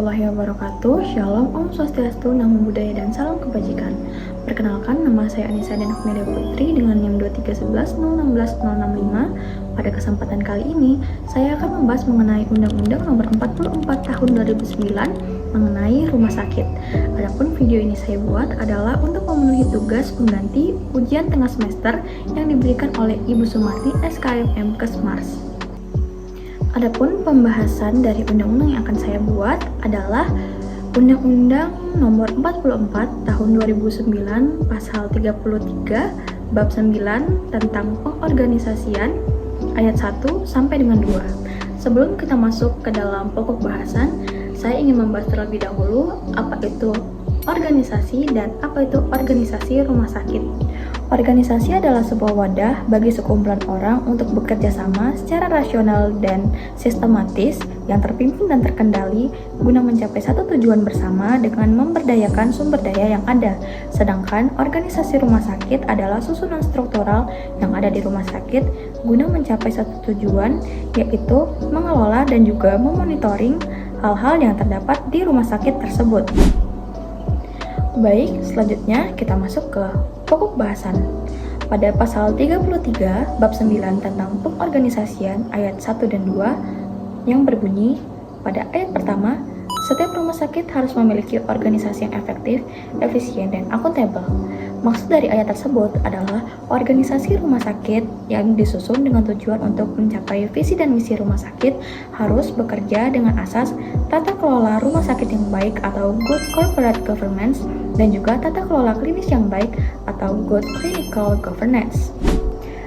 warahmatullahi wabarakatuh. Shalom, Om Swastiastu, Namo Buddhaya, dan salam kebajikan. Perkenalkan, nama saya Anissa Denak Media Putri dengan NIM 23110160065. Pada kesempatan kali ini, saya akan membahas mengenai Undang-Undang Nomor 44 Tahun 2009 mengenai rumah sakit. Adapun video ini saya buat adalah untuk memenuhi tugas pengganti ujian tengah semester yang diberikan oleh Ibu Sumarti SKMM Kesmars. Adapun pembahasan dari undang-undang yang akan saya buat adalah Undang-Undang Nomor 44 Tahun 2009 Pasal 33 Bab 9 tentang pengorganisasian ayat 1 sampai dengan 2. Sebelum kita masuk ke dalam pokok bahasan, saya ingin membahas terlebih dahulu apa itu organisasi dan apa itu organisasi rumah sakit. Organisasi adalah sebuah wadah bagi sekumpulan orang untuk bekerja sama secara rasional dan sistematis yang terpimpin dan terkendali guna mencapai satu tujuan bersama dengan memberdayakan sumber daya yang ada. Sedangkan organisasi rumah sakit adalah susunan struktural yang ada di rumah sakit guna mencapai satu tujuan, yaitu mengelola dan juga memonitoring hal-hal yang terdapat di rumah sakit tersebut. Baik, selanjutnya kita masuk ke pokok bahasan. Pada pasal 33 bab 9 tentang pengorganisasian ayat 1 dan 2 yang berbunyi, pada ayat pertama, setiap rumah sakit harus memiliki organisasi yang efektif, efisien, dan akuntabel. Maksud dari ayat tersebut adalah organisasi rumah sakit yang disusun dengan tujuan untuk mencapai visi dan misi rumah sakit harus bekerja dengan asas tata kelola rumah sakit yang baik atau good corporate governance dan juga tata kelola klinis yang baik atau good clinical governance.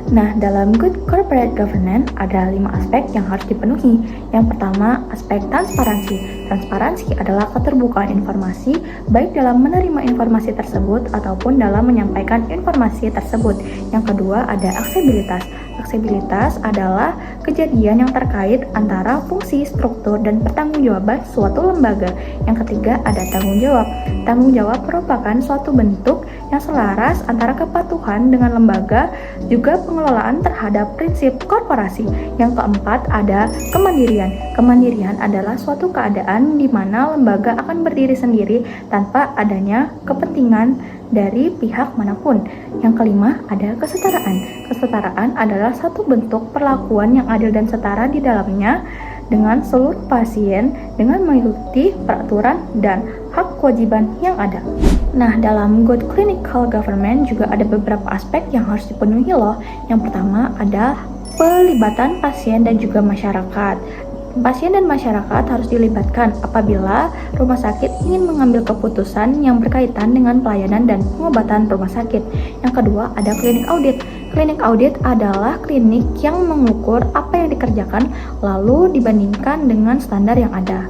Nah, dalam good corporate governance ada 5 aspek yang harus dipenuhi. Yang pertama, aspek transparansi. Transparansi adalah keterbukaan informasi, baik dalam menerima informasi tersebut ataupun dalam menyampaikan informasi tersebut. Yang kedua, ada aksesibilitas. Aksesibilitas adalah kejadian yang terkait antara fungsi, struktur, dan pertanggungjawaban suatu lembaga. Yang ketiga, ada tanggung jawab. Tanggung jawab merupakan suatu bentuk yang selaras antara kepatuhan dengan lembaga, juga pengelolaan terhadap prinsip korporasi. Yang keempat, ada kemandirian. Kemandirian adalah suatu keadaan di mana lembaga akan berdiri sendiri tanpa adanya kepentingan dari pihak manapun. Yang kelima, ada kesetaraan. Kesetaraan adalah satu bentuk perlakuan yang adil dan setara di dalamnya dengan seluruh pasien dengan mengikuti peraturan dan hak kewajiban yang ada. Nah, dalam good clinical government juga ada beberapa aspek yang harus dipenuhi loh. Yang pertama ada pelibatan pasien dan juga masyarakat. Pasien dan masyarakat harus dilibatkan apabila rumah sakit ingin mengambil keputusan yang berkaitan dengan pelayanan dan pengobatan rumah sakit. Yang kedua, ada klinik audit. Klinik audit adalah klinik yang mengukur apa yang dikerjakan lalu dibandingkan dengan standar yang ada.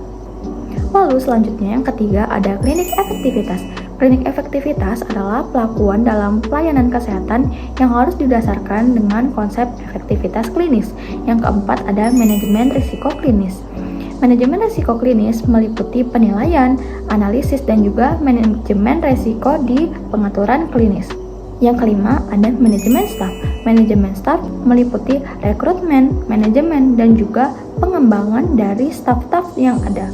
Lalu selanjutnya yang ketiga ada klinik efektivitas. Klinik efektivitas adalah pelakuan dalam pelayanan kesehatan yang harus didasarkan dengan konsep efektivitas klinis. Yang keempat ada manajemen risiko klinis. Manajemen risiko klinis meliputi penilaian, analisis, dan juga manajemen risiko di pengaturan klinis. Yang kelima ada manajemen staf. Manajemen staf meliputi rekrutmen, manajemen, dan juga pengembangan dari staf-staf yang ada.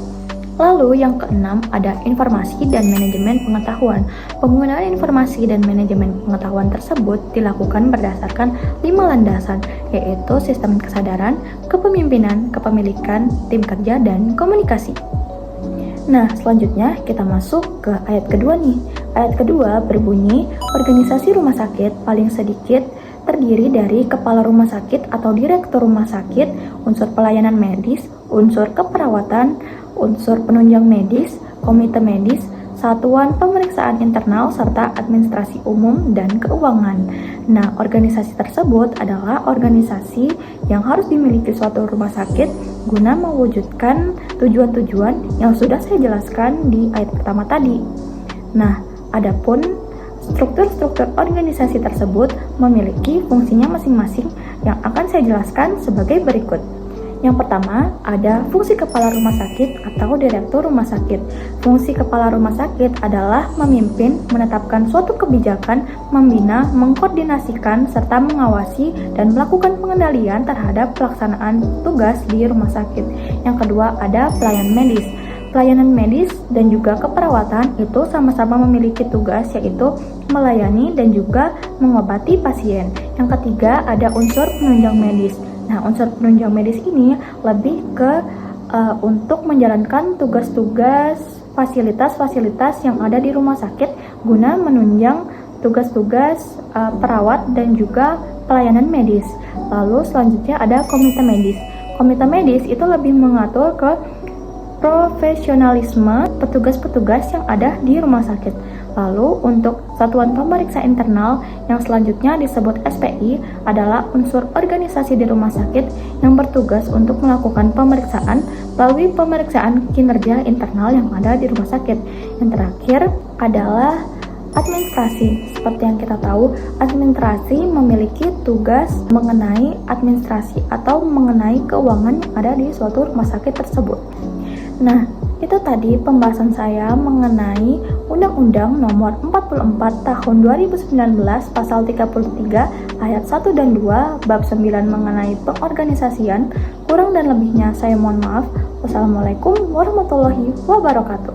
Lalu yang keenam ada informasi dan manajemen pengetahuan. Penggunaan informasi dan manajemen pengetahuan tersebut dilakukan berdasarkan 5 landasan, yaitu sistem kesadaran, kepemimpinan, kepemilikan, tim kerja, dan komunikasi. Nah, selanjutnya kita masuk ke ayat kedua nih. Ayat kedua berbunyi, organisasi rumah sakit paling sedikit terdiri dari kepala rumah sakit atau direktur rumah sakit, unsur pelayanan medis, unsur keperawatan, unsur penunjang medis, komite medis, satuan pemeriksaan internal, serta administrasi umum dan keuangan. Nah, organisasi tersebut adalah organisasi yang harus dimiliki suatu rumah sakit guna mewujudkan tujuan-tujuan yang sudah saya jelaskan di ayat pertama tadi. Nah, adapun struktur-struktur organisasi tersebut memiliki fungsinya masing-masing yang akan saya jelaskan sebagai berikut. Yang pertama, ada fungsi kepala rumah sakit atau direktur rumah sakit. Fungsi kepala rumah sakit adalah memimpin, menetapkan suatu kebijakan, membina, mengkoordinasikan, serta mengawasi dan melakukan pengendalian terhadap pelaksanaan tugas di rumah sakit. Yang kedua, ada pelayan medis. Pelayanan medis dan juga keperawatan itu sama-sama memiliki tugas, yaitu melayani dan juga mengobati pasien. Yang ketiga ada unsur penunjang medis. Nah, unsur penunjang medis ini lebih ke untuk menjalankan tugas-tugas fasilitas-fasilitas yang ada di rumah sakit guna menunjang tugas-tugas perawat dan juga pelayanan medis. Lalu selanjutnya ada komite medis. Komite medis itu lebih mengatur ke profesionalisme petugas-petugas yang ada di rumah sakit. Lalu untuk satuan pemeriksa internal yang selanjutnya disebut SPI adalah unsur organisasi di rumah sakit yang bertugas untuk melakukan pemeriksaan melalui pemeriksaan kinerja internal yang ada di rumah sakit. Yang terakhir adalah administrasi. Seperti yang kita tahu, administrasi memiliki tugas mengenai administrasi atau mengenai keuangan yang ada di suatu rumah sakit tersebut. Nah, itu tadi pembahasan saya mengenai Undang-Undang Nomor 44 Tahun 2019 Pasal 33 Ayat 1 dan 2 Bab 9 mengenai pengorganisasian. Kurang dan lebihnya saya mohon maaf. Wassalamualaikum warahmatullahi wabarakatuh.